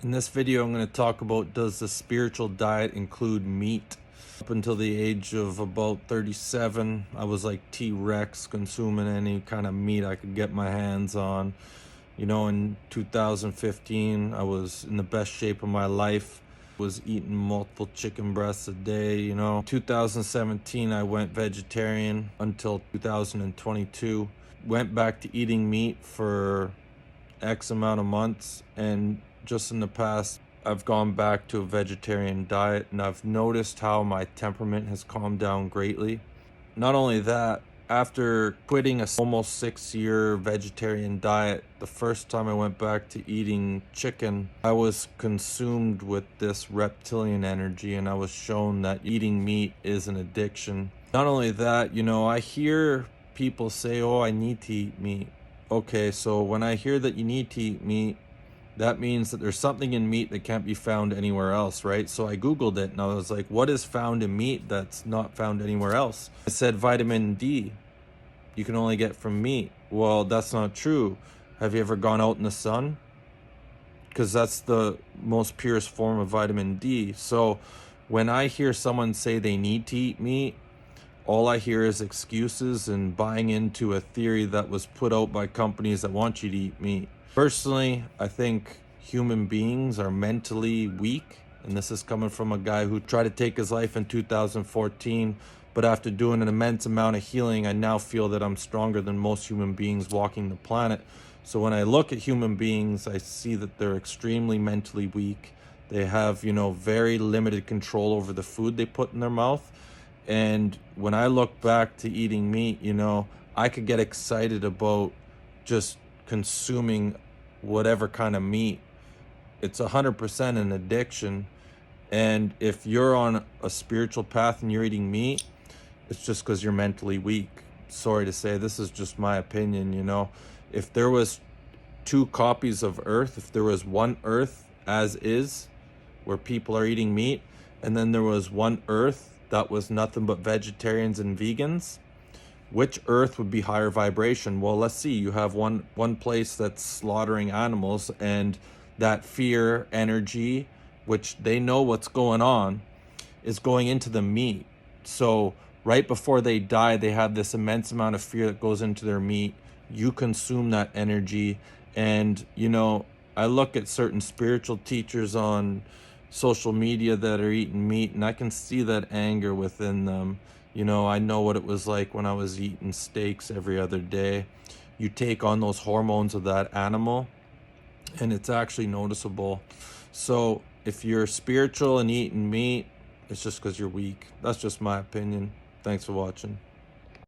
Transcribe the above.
In this video, I'm going to talk about, does the spiritual diet include meat? Up until the age of about 37, I was like T-Rex, consuming any kind of meat I could get my hands on. You know, in 2015, I was in the best shape of my life. Was eating multiple chicken breasts a day, you know. 2017, I went vegetarian until 2022. Went back to eating meat for X amount of months, and just in the past I've gone back to a vegetarian diet, and I've noticed how my temperament has calmed down greatly. Not only that, after quitting a almost 6-year vegetarian diet, the first time I went back to eating chicken, I was consumed with this reptilian energy, and I was shown that eating meat is an addiction. Not only that, you know, I hear people say, oh, I need to eat meat. Okay, so when I hear that you need to eat meat, that means that there's something in meat that can't be found anywhere else, right? So I Googled it and I was like, what is found in meat that's not found anywhere else? It said vitamin D you can only get from meat. Well, that's not true. Have you ever gone out in the sun? Because that's the most purest form of vitamin D. So when I hear someone say they need to eat meat, all I hear is excuses and buying into a theory that was put out by companies that want you to eat meat. Personally, I think human beings are mentally weak, and this is coming from a guy who tried to take his life in 2014, but after doing an immense amount of healing, I now feel that I'm stronger than most human beings walking the planet. So when I look at human beings, I see that they're extremely mentally weak. They have, you know, very limited control over the food they put in their mouth. And when I look back to eating meat, you know, I could get excited about just consuming whatever kind of meat. It's 100% an addiction. And if you're on a spiritual path and you're eating meat, it's just because you're mentally weak. Sorry to say, this is just my opinion, you know. If there was 2 copies of Earth, if there was one Earth as is, where people are eating meat, and then there was one Earth that was nothing but vegetarians and vegans, which Earth would be higher vibration? Well, let's see. You have one place that's slaughtering animals, and that fear energy, which they know what's going on, is going into the meat. So right before they die, they have this immense amount of fear that goes into their meat. You consume that energy. And, you know, I look at certain spiritual teachers on social media that are eating meat, and I can see that anger within them. You know, I know what it was like when I was eating steaks every other day. You take on those hormones of that animal, and it's actually noticeable. So if you're spiritual and eating meat, it's just because you're weak. That's just my opinion. Thanks for watching.